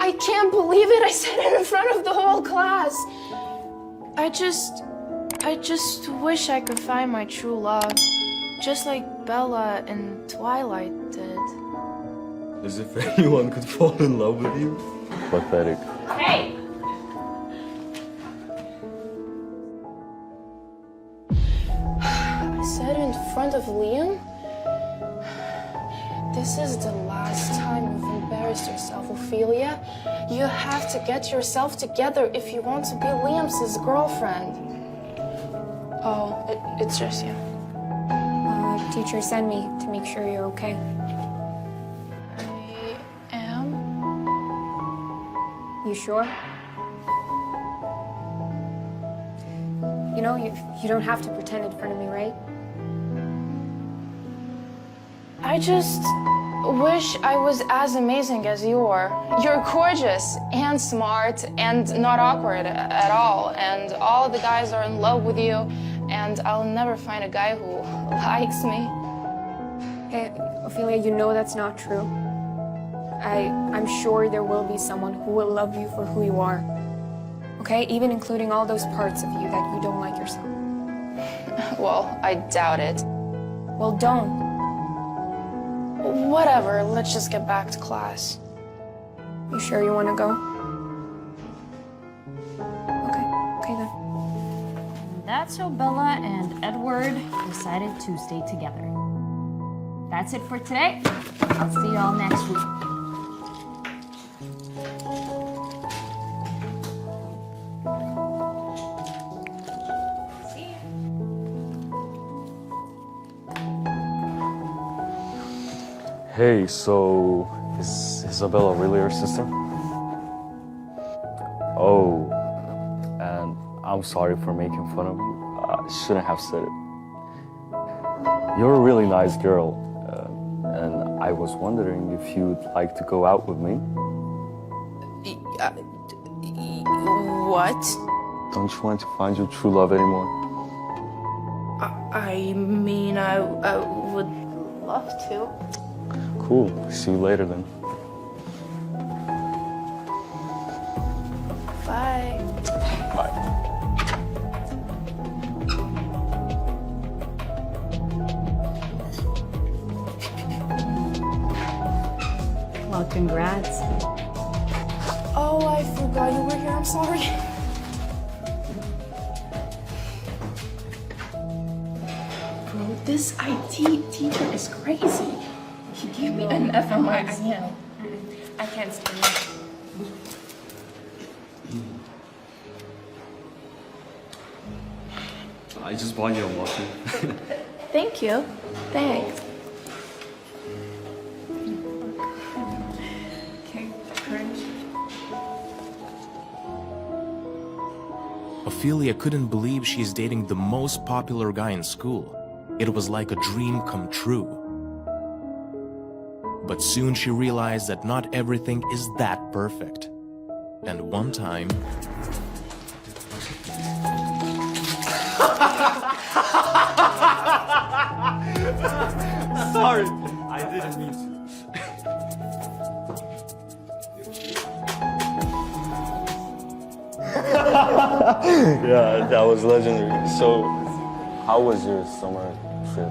I can't believe it. I said it in front of the whole class. I just wish I could find my true love, just like Bella in Twilight did. As if anyone could fall in love with you. Pathetic. Hey! I said it in front of Liam? This is the last time you've embarrassed yourself, Ophelia. You have to get yourself together if you want to be Liam's girlfriend. Oh, it's just you. Teacher sent me to make sure you're okay. I am? You sure? You know, you don't have to pretend in front of me, right? I just wish I was as amazing as you are. You're gorgeous and smart and not awkward at all. And all the guys are in love with you. And I'll never find a guy who likes me. Hey, Ophelia, you know that's not true. I'm sure there will be someone who will love you for who you are. Okay? Even including all those parts of you that you don't like yourself. Well, I doubt it. Well, don't. Whatever, let's just get back to class. You sure you want to go? Okay then. That's how Bella and Edward decided to stay together. That's it for today. I'll see y'all next week. Hey, so is Isabella really your sister? Oh, and I'm sorry for making fun of you. I shouldn't have said it. You're a really nice girl, and I was wondering if you'd like to go out with me. What? Don't you want to find your true love anymore? I mean, I would love to. Cool. See you later then. Bye. Bye. Well, congrats. Oh, I forgot you were here. I'm sorry. Bro, this IT teacher is crazy. He gave me an F on my exam. I can't stand I just bought you a muffin. Thank you. Thanks. Okay, courage. Ophelia couldn't believe she's dating the most popular guy in school. It was like a dream come true. But soon she realized that not everything is that perfect. And one time... Sorry, I didn't mean to. Yeah, that was legendary. So, how was your summer trip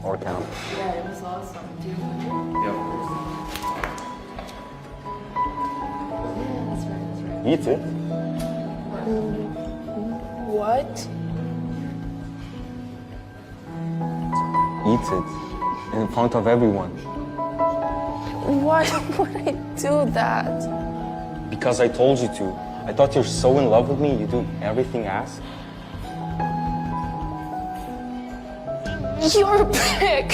or camp? Yeah, it was awesome. Do you remember? Yeah. Yeah, that's right. Me too. What? Eat it in front of everyone. Why would I do that? Because I told you to. I thought you're so in love with me, you do everything I ask. You're a prick.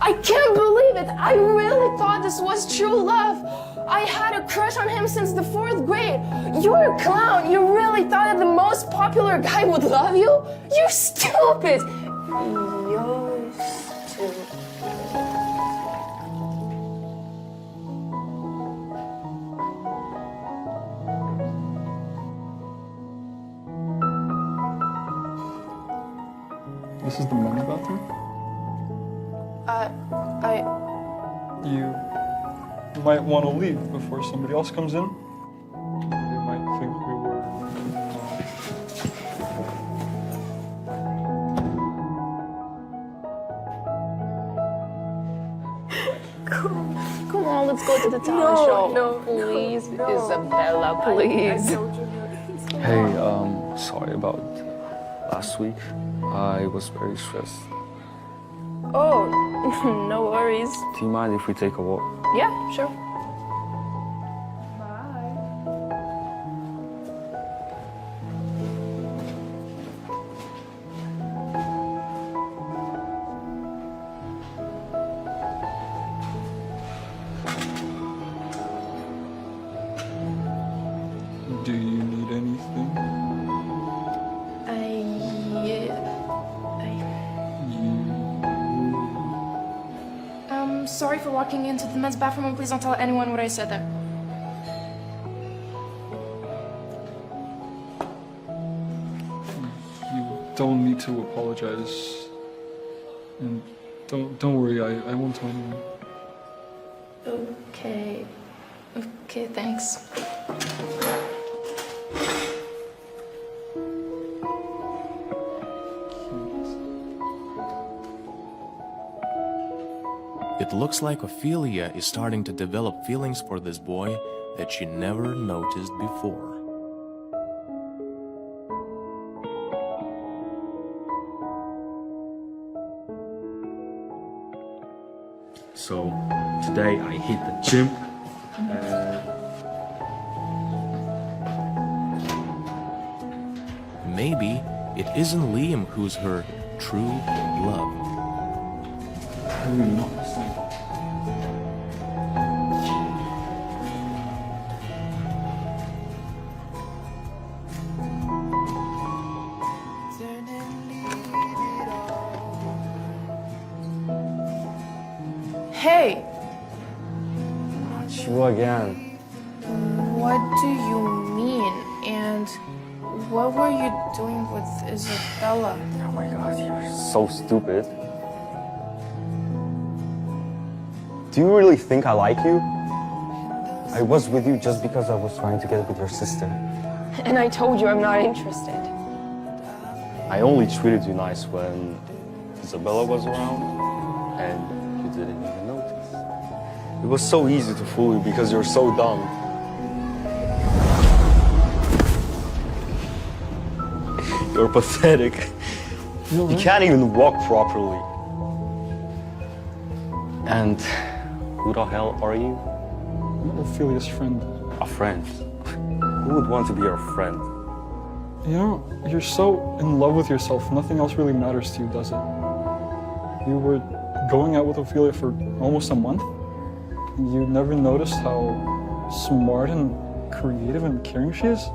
I can't believe it. I really thought this was true love. I had a crush on him since the 4th grade. You're a clown. You really thought that the most popular guy would love you? You're stupid. You're stupid. This is the men's bathroom? I... You might want to leave before somebody else comes in. They might think we were... Come on, let's go to the talent show. Please, Isabella, please. Hey, sorry about last week. I was very stressed. Oh, no worries. Do you mind if we take a walk? Yeah, sure. Do you need anything? Sorry for walking into the men's bathroom, and please don't tell anyone what I said there. You don't need to apologize. And don't worry, I won't tell anyone. Okay. Okay, thanks. It looks like Ophelia is starting to develop feelings for this boy that she never noticed before. So, today I hit the gym. Maybe it isn't Liam who's her true love. Hey, Not you again. what do you mean? And what were you doing with Isabella? Oh my god, you're so stupid. Do you really think I like you? I was with you just because I was trying to get with your sister. And I told you I'm not interested. I only treated you nice when Isabella was around, and you didn't even notice. It was so easy to fool you because you're so dumb. You're pathetic. You can't even walk properly. And who the hell are you? I'm Ophelia's friend. A friend. Who would want to be your friend? You know, you're so in love with yourself, nothing else really matters to you, does it? You were going out with Ophelia for almost a month. You never noticed how smart and creative and caring she is?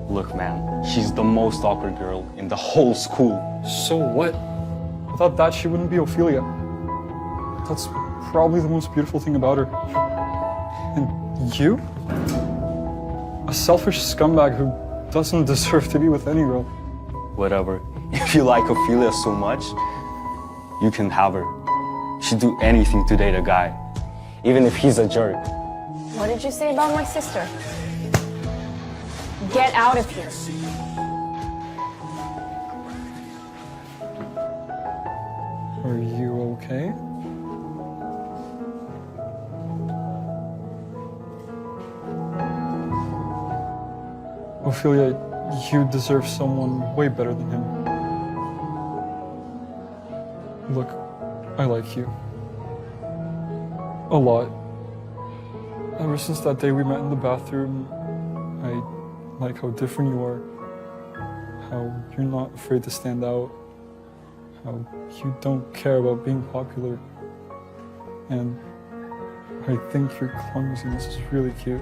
Look, man, she's the most awkward girl in the whole school. So what? Without that, she wouldn't be Ophelia. That's probably the most beautiful thing about her. And you? A selfish scumbag who doesn't deserve to be with any girl. Whatever. If you like Ophelia so much, you can have her. She'd do anything to date a guy, even if he's a jerk. What did you say about my sister? Get out of here. Are you okay? Ophelia, you deserve someone way better than him. Look, I like you. A lot. Ever since that day we met in the bathroom, I like how different you are. How you're not afraid to stand out. How you don't care about being popular. And I think your clumsiness is really cute.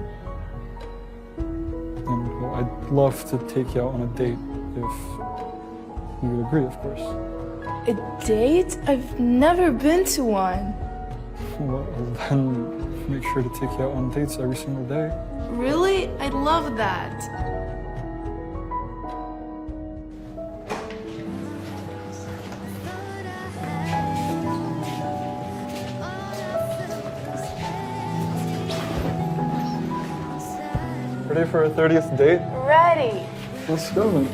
And well, I'd love to take you out on a date if you would agree, of course. A date? I've never been to one. Well, then make sure to take you out on dates every single day. Really? I'd love that. Ready for our 30th date? Ready. Let's go then.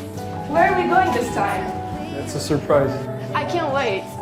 Where are we going this time? It's a surprise. I can't wait.